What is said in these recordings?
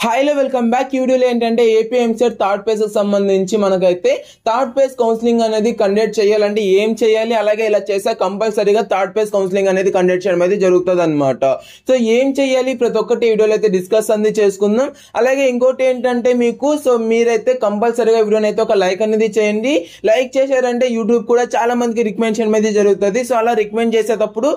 హైలో welcome back. వీడియోలో ఏంటంటే ఏపీ ఎంసెట్ థర్డ్ ఫేజ్ కి సంబంధించి మనకైతే థర్డ్ ఫేజ్ కౌన్సిలింగ్ అనేది కండక్ట్ చేయాలంటే ఏం చేయాలి, అలాగే ఇలా చేస్తే కంపల్సరీగా థర్డ్ ఫేజ్ కౌన్సిలింగ్ అనేది కండక్ట్ చేయడం అయితే జరుగుతుంది అనమాట. సో ఏం చేయాలి ప్రతి ఒక్కటి వీడియోలో అయితే డిస్కస్ అనేది చేసుకుందాం. అలాగే ఇంకోటి ఏంటంటే మీకు మీరైతే కంపల్సరీగా వీడియోని అయితే ఒక లైక్ అనేది చేయండి. లైక్ చేశారంటే యూట్యూబ్ కూడా చాలా మందికి రికమెండ్ చేయడం అయితే జరుగుతుంది. సో అలా రికమెండ్ చేసేటప్పుడు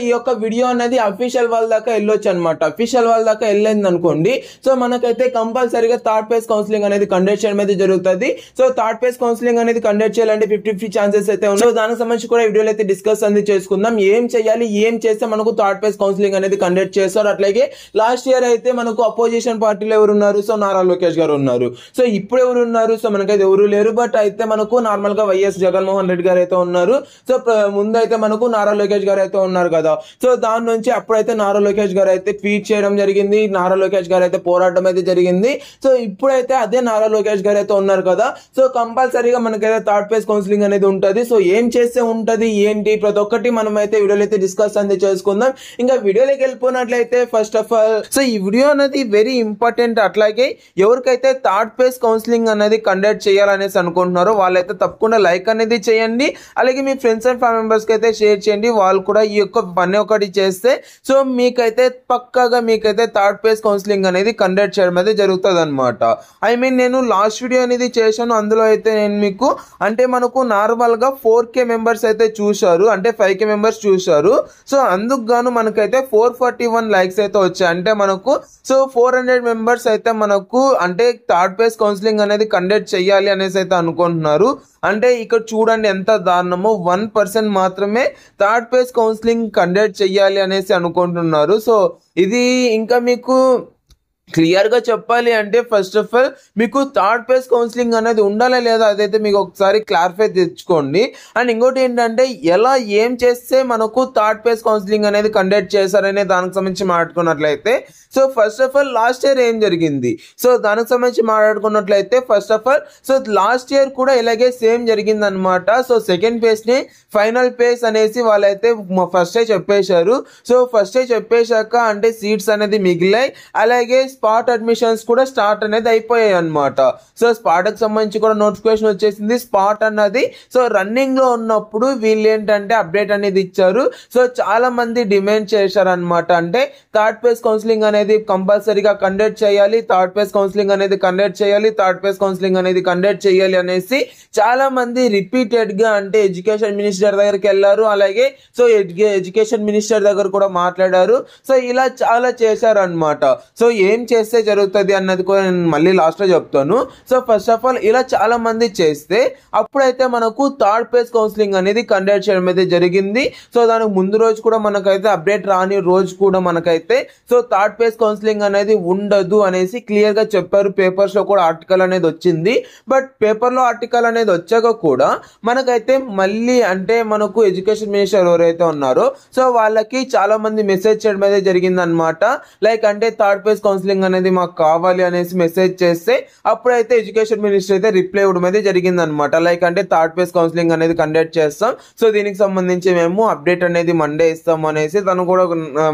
ఈ యొక్క వీడియో అనేది అఫీషియల్ వాళ్ళ దాకా వెళ్ళొచ్చు అనమాట. అఫీషియల్ వాళ్ళ దాకా వెళ్ళింది అనుకోండి, సో మనకైతే కంపల్సరీగా థర్డ్ ఫేజ్ కౌన్సిలింగ్ అనేది కండక్ట్ చేయడం అయితే జరుగుతుంది. సో థర్డ్ ఫేజ్ కౌన్సిలింగ్ అనేది కండక్ట్ చేయాలంటే 50-50 ఛాన్సెస్ అయితే ఉన్నాయి. సో దానికి సంబంధించి కూడా వీడియోలో అయితే డిస్కస్ అనేది చేసుకుందాం. ఏం చేయాలి, ఏం చేస్తే మనకు థర్డ్ ఫేజ్ కౌన్సిలింగ్ అనేది కండక్ట్ చేస్తారు. అట్లాగే లాస్ట్ ఇయర్ అయితే మనకు అపోజిషన్ పార్టీలో ఎవరు ఉన్నారు, సో నారా లోకేష్ గారు ఉన్నారు. సో ఇప్పుడు ఎవరు ఉన్నారు, సో మనకైతే ఎవరు లేరు. బట్ అయితే మనకు నార్మల్ గా వైఎస్ జగన్మోహన్ రెడ్డి గారు అయితే ఉన్నారు. సో ముందు అయితే మనకు నారా లోకేష్ గారు అయితే ఉన్నారు కదా. సో దాని నుంచి అప్పుడైతే నారా లోకేష్ గారు అయితే ట్వీట్ చేయడం జరిగింది, నారా లోకేష్ గారు అయితే పోరాటం అయితే జరిగింది. సో ఇప్పుడైతే అదే నారా లోకేష్ గారు అయితే ఉన్నారు కదా. సో కంపల్సరీగా మనకైతే థర్డ్ ఫేజ్ కౌన్సిలింగ్ అనేది ఉంటుంది. సో ఏం చేస్తే ఉంటది ఏంటి ప్రతి ఒక్కటి మనం అయితే వీడియోలో అయితే డిస్కస్ అనేది చేసుకుందాం. ఇంకా వీడియోలోకి వెళ్ళిపోయినట్లయితే ఫస్ట్ ఆఫ్ ఆల్ ఈ వీడియో అనేది వెరీ ఇంపార్టెంట్. అట్లాగే ఎవరికైతే థర్డ్ ఫేజ్ కౌన్సిలింగ్ అనేది కండక్ట్ చేయాలనేసి అనుకుంటున్నారో వాళ్ళైతే తప్పకుండా లైక్ అనేది చేయండి. అలాగే మీ ఫ్రెండ్స్ అండ్ ఫ్యామిలీ మెంబర్స్ కి అయితే షేర్ చేయండి. వాళ్ళు కూడా ఈ యొక్క పని ఒకటి చేస్తే సో మీకైతే పక్కాగా మీకైతే థర్డ్ ఫేజ్ కౌన్సిలింగ్ అనేది కండక్ట్ చేయడం అయితే జరుగుతుంది అనమాట. నేను లాస్ట్ వీడియో అనేది చేశాను. అందులో అయితే నేను మీకు అంటే మనకు నార్మల్ గా 4K మెంబర్స్ అయితే చూశారు, అంటే 5K మెంబర్స్ చూశారు. సో అందుకు గాను మనకైతే 441 లైక్స్ అయితే వచ్చాయి. అంటే మనకు 400 మెంబర్స్ అయితే మనకు అంటే థర్డ్ ఫేజ్ కౌన్సిలింగ్ అనేది కండక్ట్ చేయాలి అనేసి అయితే అనుకుంటున్నారు. అంటే ఇక్కడ చూడండి ఎంత దారుణమో, 1% మాత్రమే థర్డ్ ఫేజ్ కౌన్సిలింగ్ కండక్ట్ చెయ్యాలి అనేసి అనుకుంటున్నారు. సో ఇది ఇంకా మీకు క్లియర్ గా చెప్పాలి అంటే ఫస్ట్ ఆఫ్ ఆల్ మీకు థర్డ్ ఫేజ్ కౌన్సిలింగ్ అనేది ఉండాలా లేదా అదైతే మీకు ఒకసారి క్లారిఫై తెచ్చుకోండి. అండ్ ఇంకోటి ఏంటంటే ఎలా ఏం చేస్తే మనకు థర్డ్ ఫేజ్ కౌన్సిలింగ్ అనేది కండక్ట్ చేశారనే దానికి సంబంధించి మాట్లాడుకున్నట్లయితే so first of all last year ఏం జరిగింది, సో దానికి సంబంధించి మాట్లాడుకున్నట్లయితే first of all last year కూడా ఇలాగే సేమ్ జరిగింది అనమాట. సో సెకండ్ ఫేజ్ ని ఫైనల్ ఫేజ్ అనేసి వాళ్ళైతే ఫస్ట్ చెప్పేశారు. సో ఫస్ట్ చెప్పేశాక అంటే సీట్స్ అనేది మిగిలాయి. అలాగే స్పాట్ అడ్మిషన్స్ కూడా స్టార్ట్ అనేది అయిపోయాయి అనమాట. సో స్పాట్ కి సంబంధించి కూడా నోటిఫికేషన్ వచ్చేసింది. స్పాట్ అన్నది సో రన్నింగ్ లో ఉన్నప్పుడు వీళ్ళు ఏంటంటే అప్డేట్ అనేది ఇచ్చారు. సో చాలా మంది డిమాండ్ చేశారు అనమాట. అంటే థర్డ్ ఫేజ్ కౌన్సిలింగ్ అనేది కంపల్సరీగా కండక్ట్ చేయాలి, థర్డ్ ఫేజ్ కౌన్సిలింగ్ అనేది కండక్ట్ చేయాలి, థర్డ్ ఫేజ్ కౌన్సిలింగ్ అనేది కండక్ట్ చేయాలి అనేసి చాలా మంది రిపీటెడ్ గా అంటే ఎడ్యుకేషన్ మినిస్టర్ దగ్గరికి వెళ్ళారు. అలాగే సో ఎడ్యుకేషన్ మినిస్టర్ దగ్గర కూడా మాట్లాడారు. సో ఇలా చాలా చేశారు అనమాట. సో ఏం చేస్తే జరుగుతుంది అన్నది కూడా నేను మళ్ళీ లాస్ట్ లో చెప్తాను. సో ఫస్ట్ ఆఫ్ ఆల్ ఇలా చాలా మంది చేస్తే అప్పుడైతే మనకు థర్డ్ ఫేజ్ కౌన్సిలింగ్ అనేది కండక్ట్ చేయడం అయితే జరిగింది. సో దానికి ముందు రోజు కూడా మనకైతే అప్డేట్ రాని రోజు కూడా మనకైతే సో థర్డ్ ఫేజ్ కౌన్సిలింగ్ అనేది ఉండదు అనేసి క్లియర్ గా చెప్పారు. పేపర్స్ లో కూడా ఆర్టికల్ అనేది వచ్చింది. బట్ పేపర్ లో ఆర్టికల్ అనేది వచ్చాక కూడా మనకైతే మళ్ళీ అంటే మనకు ఎడ్యుకేషన్ మినిస్టర్ ఎవరైతే ఉన్నారో సో వాళ్ళకి చాలా మంది మెసేజ్ చేయడం అయితే జరిగింది అనమాట. లైక్ అంటే థర్డ్ ఫేజ్ కౌన్సిలింగ్ అనేది మాకు కావాలి అనేసి మెసేజ్ చేస్తే అప్పుడైతే ఎడ్యుకేషన్ మినిస్టర్ అయితే రిప్లై ఇవ్వడం అయితే జరిగింది అనమాట. లైక్ అంటే థర్డ్ ఫేజ్ కౌన్సిలింగ్ అనేది కండక్ట్ చేస్తాం, సో దీనికి సంబంధించి మేము అప్డేట్ అనేది మండే ఇస్తాం అనేసి తను కూడా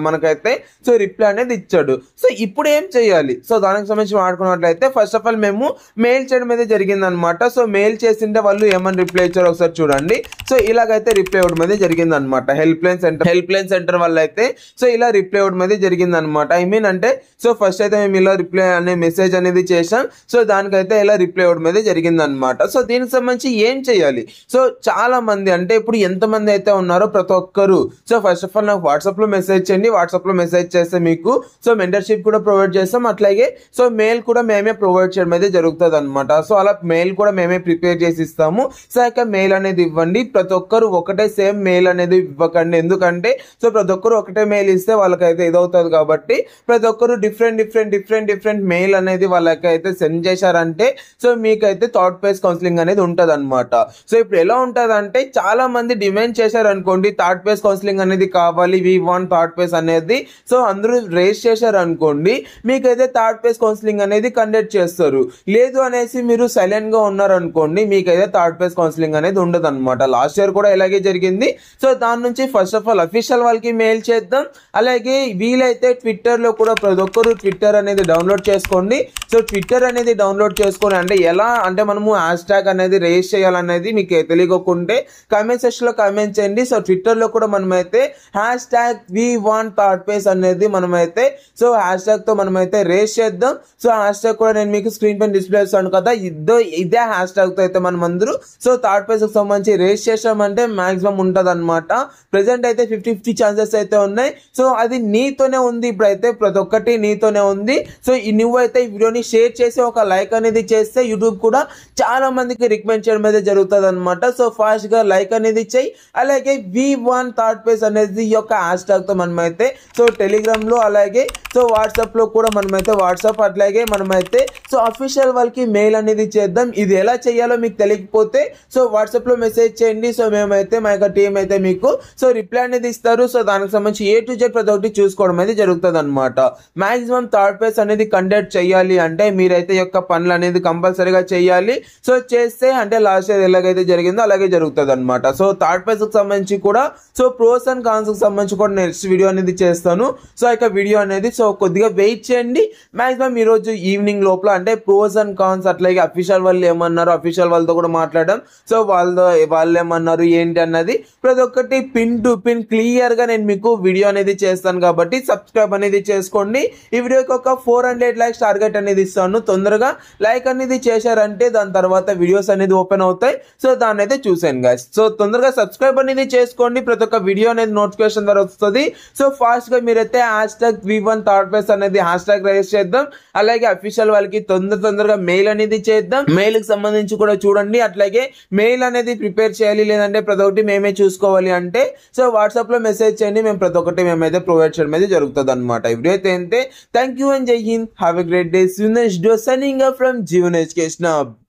మనకైతే సో రిప్లై అనేది ఇచ్చాడు. సో ఇప్పుడు ఏం చేయాలి, సో దానికి సంబంధించి మాట్లాడుకున్నట్లయితే ఫస్ట్ ఆఫ్ ఆల్ మేము మెయిల్ చేయడం అయితే జరిగింది అనమాట. సో మెయిల్ చేసింటే వాళ్ళు ఏమని రిప్లై ఇచ్చారో ఒకసారి చూడండి. సో ఇలాగైతే రిప్లై ఇవ్వడం అయితే జరిగింది అనమాట. హెల్ప్ లైన్ సెంటర్ వల్ల అయితే సో ఇలా రిప్లై ఇవ్వడం అయితే జరిగింది అనమాట. అంటే సో ఫస్ట్ అయితే మేము ఇలా రిప్లై అనే మెసేజ్ అనేది చేసాం. సో దానికైతే ఇలా రిప్లై ఇవ్వడం అయితే జరిగింది అనమాట. సో దీనికి సంబంధించి ఏం చేయాలి, సో చాలా మంది అంటే ఇప్పుడు ఎంతమంది అయితే ఉన్నారో ప్రతి ఒక్కరు సో ఫస్ట్ ఆఫ్ ఆల్ నాకు వాట్సాప్ లో మెసేజ్ చేయండి. వాట్సాప్ లో మెసేజ్ చేస్తే మీకు సో మెంటర్షిప్ కూడా ప్రొవైడ్ చేస్తాం. అట్లాగే సో మెయిల్ కూడా మేమే ప్రొవైడ్ చేయడం అయితే జరుగుతుంది అనమాట. సో అలా మెయిల్ కూడా మేమే ప్రిపేర్ చేసి ఇస్తాము. సో ఇక మెయిల్ అనేది ఇవ్వండి. ప్రతి ఒక్కరు ఒకటే సేమ్ మెయిల్ అనేది ఇవ్వకండి. ఎందుకంటే సో ప్రతి ఒక్కరు ఒకటే మెయిల్ ఇస్తే వాళ్ళకైతే ఇదవుతుంది కాబట్టి ప్రతి ఒక్కరు డిఫరెంట్ మెయిల్ అనేది వాళ్ళకైతే సెండ్ చేశారంటే సో మీకైతే థర్డ్ ఫేజ్ కౌన్సిలింగ్ అనేది ఉంటది అనమాట. సో ఇప్పుడు ఎలా ఉంటది అంటే చాలా మంది డిమాండ్ చేశారు అనుకోండి థర్డ్ ఫేజ్ కౌన్సిలింగ్ అనేది కావాలి, వి వాంట్ థర్డ్ ఫేజ్ అనేది. సో అందరూ రేస్ చేశారు అనుకోండి మీకైతే థర్డ్ ఫేజ్ కౌన్సిలింగ్ అనేది కండక్ట్ చేస్తారు. లేదు అనేసి మీరు సైలెంట్ గా ఉన్నారు అనుకోండి మీకైతే థర్డ్ ఫేజ్ కౌన్సిలింగ్ అనేది ఉండదు అనమాట. లాస్ట్ ఇయర్ కూడా ఇలాగే జరిగింది. సో దాని నుంచి ఫస్ట్ ఆఫ్ ఆల్ అఫీషియల్ వాళ్ళకి మెయిల్ చేద్దాం. అలాగే వీలైతే ట్విట్టర్ లో కూడా ప్రతి ఒక్కరు ట్విట్టర్ ట్విట్టర్ అనేది డౌన్లోడ్ చేసుకోండి. సో ట్విట్టర్ అనేది డౌన్లోడ్ చేసుకొని అంటే ఎలా అంటే మనము హ్యాష్ ట్యాగ్ అనేది రేస్ చేయాలనేది మీకు తెలియకుంటే కామెంట్ సెక్షన్ లో కామెంట్ చేయండి. సో ట్విట్టర్ లో కూడా మనమైతే hashtag we want third page అనేది మనమైతే సో హ్యాష్ ట్యాగ్ తో మనమైతే రేస్ చేద్దాం. సో హ్యాష్ ట్యాగ్ కూడా నేను మీకు స్క్రీన్ పైన డిస్ప్లే చేస్తాను కదా, ఇదే హ్యాష్ ట్యాగ్ తో అయితే మనం అందరూ సో థర్డ్ పేజ్ కి సంబంధించి రేస్ చేసామంటే మాక్సిమం ఉంటది అనమాట. ప్రెసెంట్ అయితే 50-50 ఛాన్సెస్ అయితే ఉన్నాయి. సో అది నీతోనే ఉంది, ఇప్పుడైతే ప్రతి ఒక్కటి నీతోనే ఉంది. సో నువ్వైతే ఈ వీడియోని షేర్ చేసి ఒక లైక్ అనేది చేస్తే యూట్యూబ్ కూడా చాలా మందికి రికమెండ్ చేయడం అయితే జరుగుతుంది అనమాట. సో ఫాస్ట్ గా లైక్ అనేది చేయి. అలాగే V1 థర్డ్ పేజ్ అనేది ఈ యొక్క హ్యాష్ ట్యాగ్ తో మనమైతే సో టెలిగ్రామ్ లో అలాగే సో వాట్సాప్ లో కూడా మనమైతే వాట్సాప్ అట్లాగే మనమైతే సో అఫీషియల్ వాళ్ళకి మెయిల్ అనేది చేద్దాం. ఇది ఎలా చేయాలో మీకు తెలియకపోతే సో వాట్సాప్ లో మెసేజ్ చేయండి. సో మేమైతే మా యొక్క టీం అయితే మీకు సో రిప్లై అనేది ఇస్తారు. సో దానికి సంబంధించి A to Z ప్రతి ఒక్కటి చూసుకోవడం అయితే జరుగుతుంది అనమాట. మాక్సిమం థర్డ్ పేజ్ అనేది కండక్ట్ చేయాలి అంటే మీరైతే యొక్క పనులు అనేది కంపల్సరీగా చేయాలి. సో చేస్తే అంటే లాస్ట్ ఇయర్ ఎలాగైతే జరిగిందో అలాగే జరుగుతుంది అనమాట. సో థర్డ్ పేజ్ కి సంబంధించి కూడా సో ప్రోస్ అండ్ కాన్స్ కి సంబంధించి కూడా నెక్స్ట్ వీడియో అనేది చేస్తాను. సో ఇక వీడియో అనేది సో కొద్దిగా వెయిట్ చేయండి. మాక్సిమం ఈ రోజు ఈవినింగ్ లోపల అంటే ప్రోస్ అండ్ కాన్స్ అట్లాగే అఫీషియల్ వాళ్ళు ఏమన్నారు, అఫీషియల్ వాళ్ళతో కూడా మాట్లాడడం. సో వాళ్ళు ఏమన్నారు ఏంటి అన్నది ప్రతి ఒక్కటి పిన్ టు పిన్ క్లియర్ గా నేను మీకు వీడియో అనేది చేస్తాను కాబట్టి సబ్స్క్రైబ్ అనేది చేసుకోండి. ఈ వీడియోకి ఒక 400 లైక్స్ టార్గెట్ అనేది ఇస్తాను. తొందరగా లైక్ అనేది చేశారంటే దాని తర్వాత వీడియోస్ అనేది ఓపెన్ అవుతాయి. సో దాన్ని అయితే చూసాను గైస్. సో తొందరగా సబ్స్క్రైబ్ అనేది చేసుకోండి. ప్రతి ఒక్క వీడియో అనేది నోటిఫికేషన్ ద్వారా వస్తుంది. సో ఫాస్ట్ గా మీరైతే hash tag V1 third page అనేది హ్యాష్ ట్యాగ్ రైజ్ చేద్దాం. అలాగే అఫీషియల్ వాళ్ళకి తొందరగా మెయిల్ అనేది చేద్దాం. మెయిల్ కి సంబంధించి కూడా చూడండి. అట్లాగే మెయిల్ అనేది ప్రిపేర్ చేయాలి, లేదంటే ప్రతి ఒక్కటి మేమే చూసుకోవాలి అంటే సో వాట్సాప్ లో మెసేజ్ చేయండి. మేము ప్రతి ఒక్కటి మేమైతే ప్రొవైడ్ చేయడం అయితే జరుగుతుంది అనమాట. ఈ వీడియో అయితే thank you and Jai Hind. Have a great day. Seen next video. Signing off from Jeevan education.